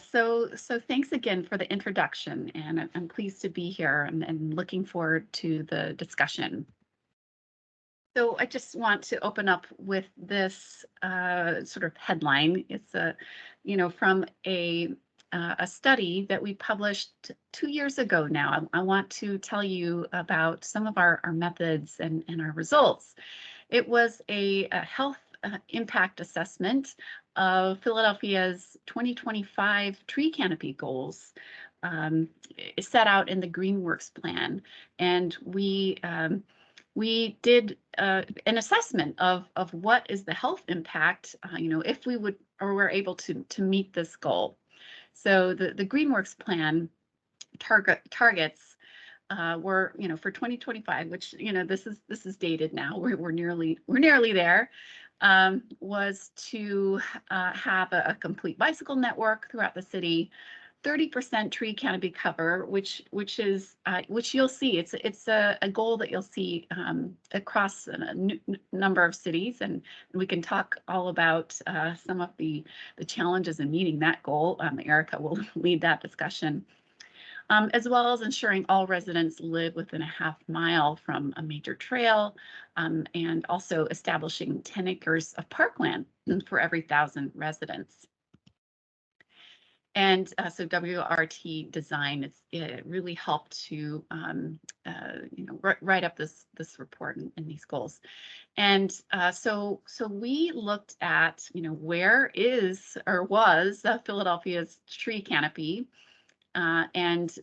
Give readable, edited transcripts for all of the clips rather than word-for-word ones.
So thanks again for the introduction, and I'm pleased to be here and looking forward to the discussion. So I just want to open up with this sort of headline. It's from a study that we published 2 years ago now. I want to tell you about some of our methods and our results. It was a health impact assessment of Philadelphia's 2025 tree canopy goals set out in the Greenworks plan. And we did an assessment of what is the health impact, if we would or were able to meet this goal. So the Greenworks plan targets were, for 2025, which this is dated now. We're nearly there. Was to have a complete bicycle network throughout the city. 30% tree canopy cover, which you'll see. It's a goal that you'll see across a number of cities, and we can talk all about some of the challenges in meeting that goal. Erica will lead that discussion, as well as ensuring all residents live within a half-mile from a major trail, and also establishing 10 acres of parkland for every 1,000 residents. And so WRT design, it really helped to write up this report and these goals. And so we looked at where is or was Philadelphia's tree canopy, and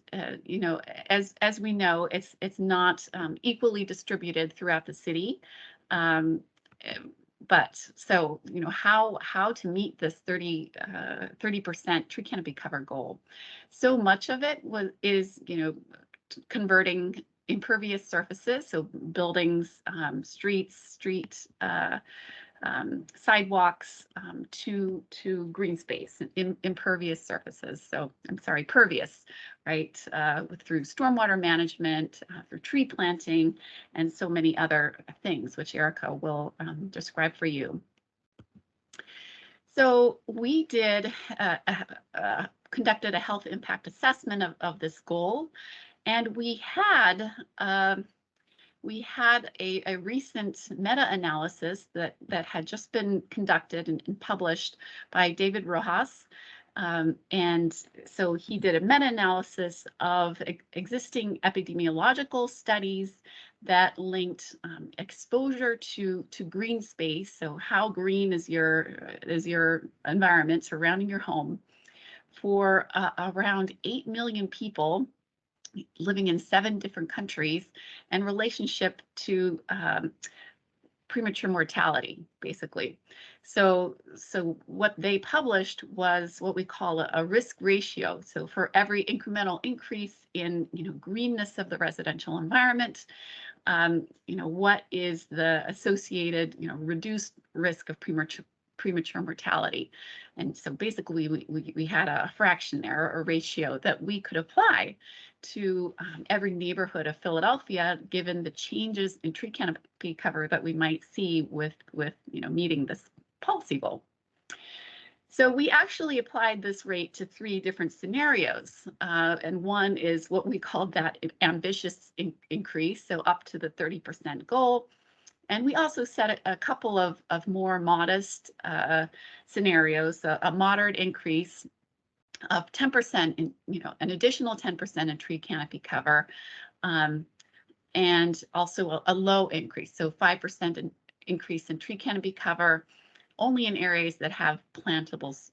as we know, it's not equally distributed throughout the city. But so, how to meet this 30% tree canopy cover goal. So much of it is converting impervious surfaces, so buildings, streets, sidewalks, to green space, impervious surfaces. So I'm sorry, pervious, right? Through stormwater management, through tree planting, and so many other things, which Erica will describe for you. So we conducted a health impact assessment of this goal, and we had a recent meta-analysis that had just been conducted and published by David Rojas. And so he did a meta-analysis of existing epidemiological studies that linked exposure to green space. So how green is your environment surrounding your home for around 8 million people living in 7 different countries, and relationship to premature mortality, basically. So what they published was what we call a risk ratio. So for every incremental increase in greenness of the residential environment, what is the associated reduced risk of premature mortality. And so basically we had a fraction there, a ratio that we could apply to every neighborhood of Philadelphia, given the changes in tree canopy cover that we might see with meeting this policy goal. So we actually applied this rate to 3 different scenarios, and one is what we called that ambitious increase, so up to the 30% goal. And we also set a couple of more modest scenarios, a moderate increase of 10% in, an additional 10% in tree canopy cover, and also a low increase, so 5% increase in tree canopy cover, only in areas that have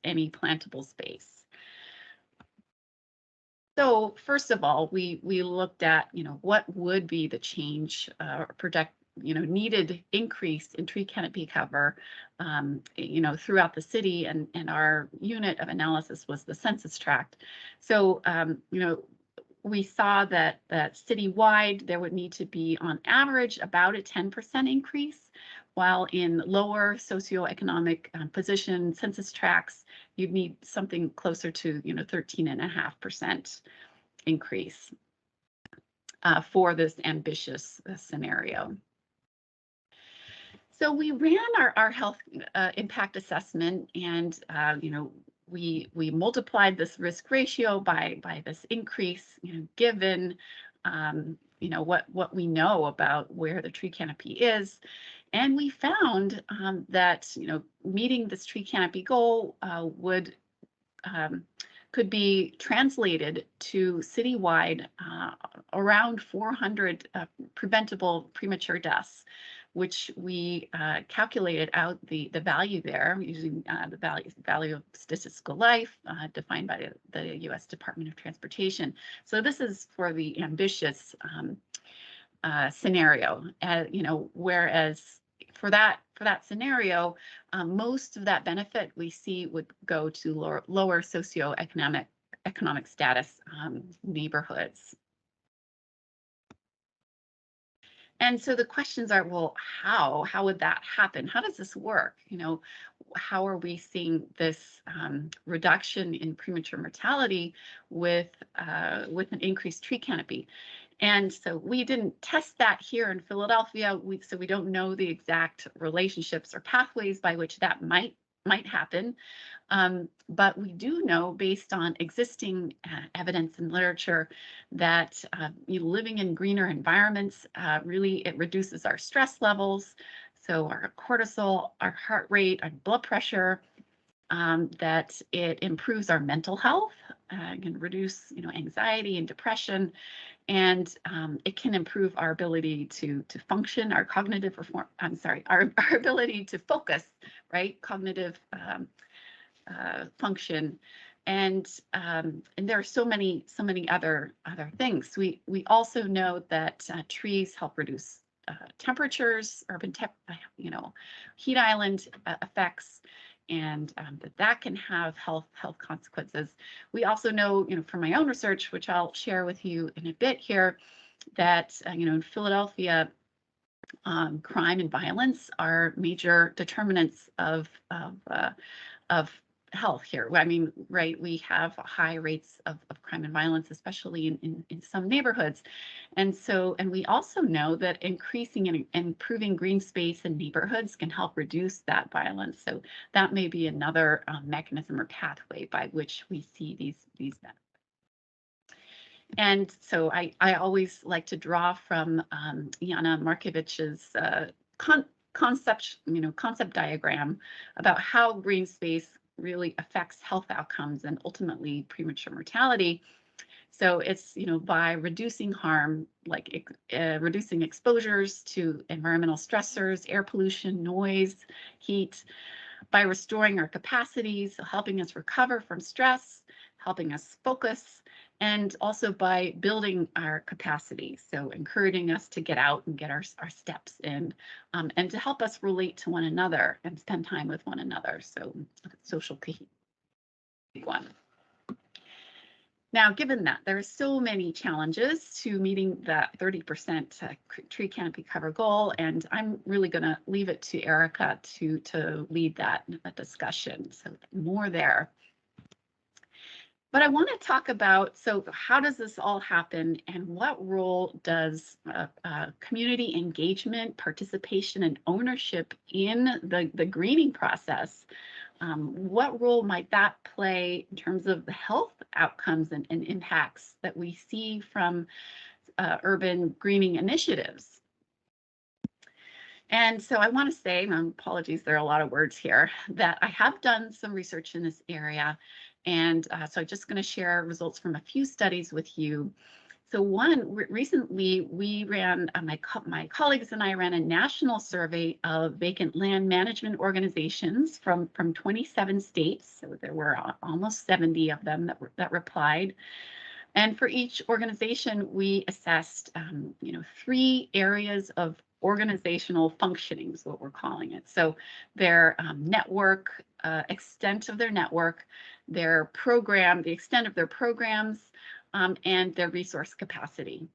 any plantable space. So first of all, we looked at what would be the change needed increase in tree canopy cover, throughout the city, and our unit of analysis was the census tract. So, we saw that citywide there would need to be on average about a 10% increase, while in lower socioeconomic position census tracts, you'd need something closer to 13.5% increase for this ambitious scenario. So we ran our health impact assessment, and we multiplied this risk ratio by this increase, given what we know about where the tree canopy is, and we found that meeting this tree canopy goal would could be translated to citywide around 400 preventable premature deaths, which we calculated out the value there using the value of statistical life defined by the U.S. Department of Transportation. So this is for the ambitious scenario, whereas for that scenario, most of that benefit we see would go to lower socioeconomic status neighborhoods. And so the questions are, well, how would that happen? How does this work? How are we seeing this reduction in premature mortality with an increased tree canopy? And so we didn't test that here in Philadelphia, so we don't know the exact relationships or pathways by which that might happen. But we do know, based on existing evidence and literature, that living in greener environments it reduces our stress levels, so our cortisol, our heart rate, our blood pressure. That it improves our mental health, can reduce anxiety and depression, and it can improve our ability to function, our cognitive our ability to focus, right? Cognitive function, and there are so many other things. We also know that trees help reduce temperatures, heat island effects, and that can have health consequences. We also know, from my own research, which I'll share with you in a bit here, that in Philadelphia, crime and violence are major determinants of health here. I mean, right, we have high rates of crime and violence, especially in some neighborhoods. And we also know that increasing and improving green space in neighborhoods can help reduce that violence. So that may be another mechanism or pathway by which we see these benefits. And so I always like to draw from Jana Markovic's concept diagram about how green space really affects health outcomes and ultimately premature mortality. So it's by reducing harm, like reducing exposures to environmental stressors, air pollution, noise, heat, by restoring our capacities, helping us recover from stress, helping us focus, and also by building our capacity, so encouraging us to get out and get our steps in, and to help us relate to one another and spend time with one another. So social cohesion, big one. Now, given that there are so many challenges to meeting that 30% tree canopy cover goal, and I'm really going to leave it to Erica to lead that discussion. So more there. But I want to talk about, so how does this all happen, and what role does community engagement, participation, and ownership in the greening process, what role might that play in terms of the health outcomes and impacts that we see from urban greening initiatives? And so I want to say, apologies, there are a lot of words here, that I have done some research in this area. And so I'm just going to share results from a few studies with you. So recently we ran, my colleagues and I ran a national survey of vacant land management organizations from 27 states. So there were almost 70 of them that replied. And for each organization, we assessed, 3 areas of organizational functioning is what we're calling it. So their network, extent of their network, their program, the extent of their programs, and their resource capacity.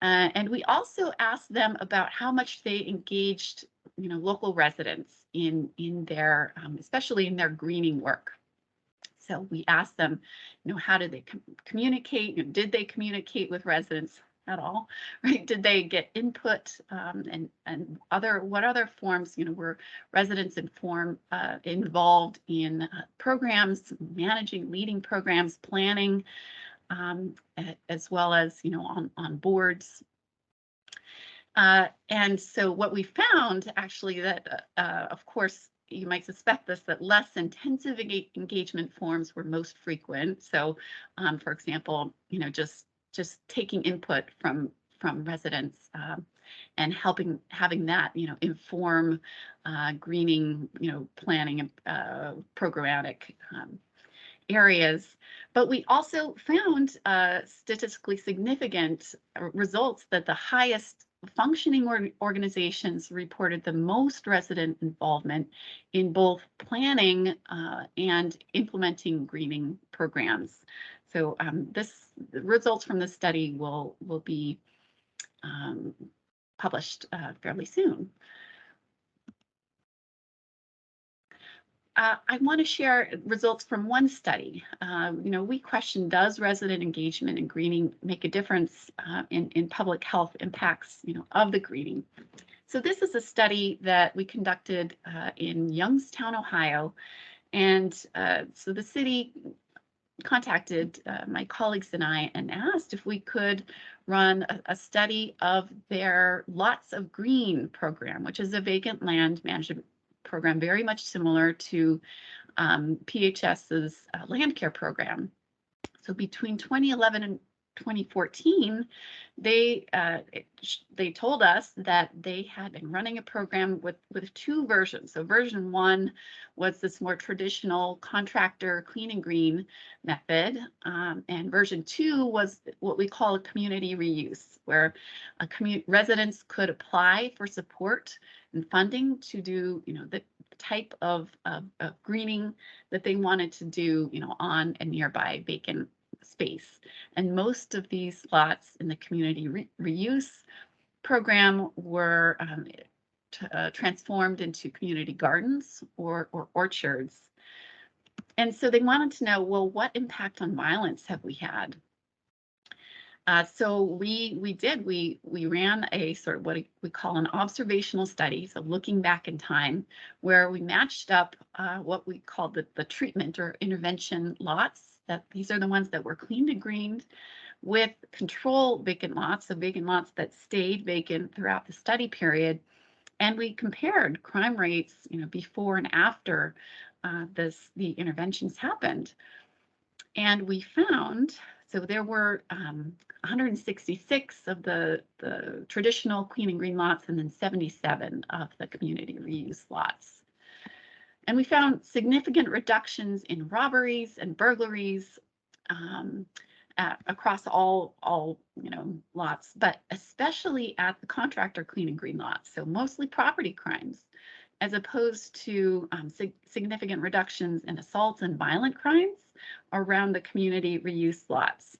And we also asked them about how much they engaged, local residents in their, especially in their greening work. So we asked them, how did they communicate? Did they communicate with residents? at all, right? Did they get input, and what other forms, were residents involved in programs, managing, leading programs, planning, as well as, on boards. And so what we found actually that, of course, you might suspect this, that less intensive engagement forms were most frequent. So, for example, just taking input from residents, and having that, inform greening, planning, programmatic areas. But we also found statistically significant results that the highest functioning organizations reported the most resident involvement in both planning and implementing greening programs. So the results from this study will be published fairly soon. I want to share results from one study. We questioned, does resident engagement in greening make a difference in public health impacts, of the greening? So this is a study that we conducted in Youngstown, Ohio. And so the city contacted my colleagues and I and asked if we could run a study of their Lots of Green program, which is a vacant land management program very much similar to PHS's land care program. So between 2011 and 2014, they told us that they had been running a program with two versions. So version one was this more traditional contractor clean and green method, and version two was what we call a community reuse, where residents could apply for support and funding to do, the type of greening that they wanted to do, on a nearby vacant space. And most of these lots in the community reuse program were transformed into community gardens or orchards. And so they wanted to know, well, what impact on violence have we had? So we ran a sort of what we call an observational study, so looking back in time, where we matched up what we called the treatment or intervention lots. That these are the ones that were cleaned and greened, with control vacant lots, so vacant lots that stayed vacant throughout the study period. And we compared crime rates, before and after the interventions happened. And we found, so there were 166 of the traditional clean and green lots, and then 77 of the community reuse lots. And we found significant reductions in robberies and burglaries across all lots, but especially at the contractor clean and green lots. So mostly property crimes, as opposed to significant reductions in assaults and violent crimes around the community reuse lots.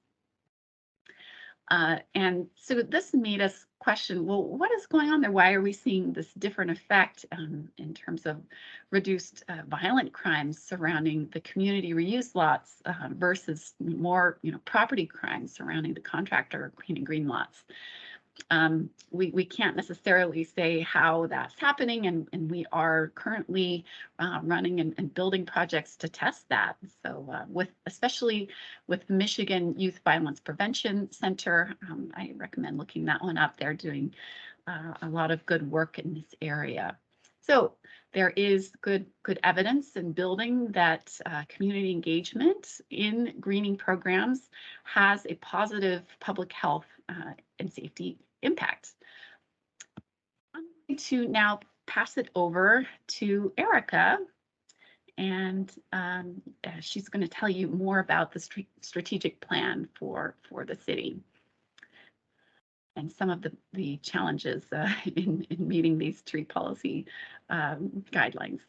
And so this made us question, well, what is going on there? Why are we seeing this different effect in terms of reduced violent crimes surrounding the community reuse lots versus more, property crimes surrounding the contractor clean and green lots? We can't necessarily say how that's happening, and we are currently running and building projects to test that. So especially with Michigan Youth Violence Prevention Center, I recommend looking that one up. They're doing a lot of good work in this area. So there is good evidence in building that community engagement in greening programs has a positive public health and safety impact. I'm going to now pass it over to Erica, and she's going to tell you more about the strategic plan for the city and some of the challenges in meeting these tree policy guidelines.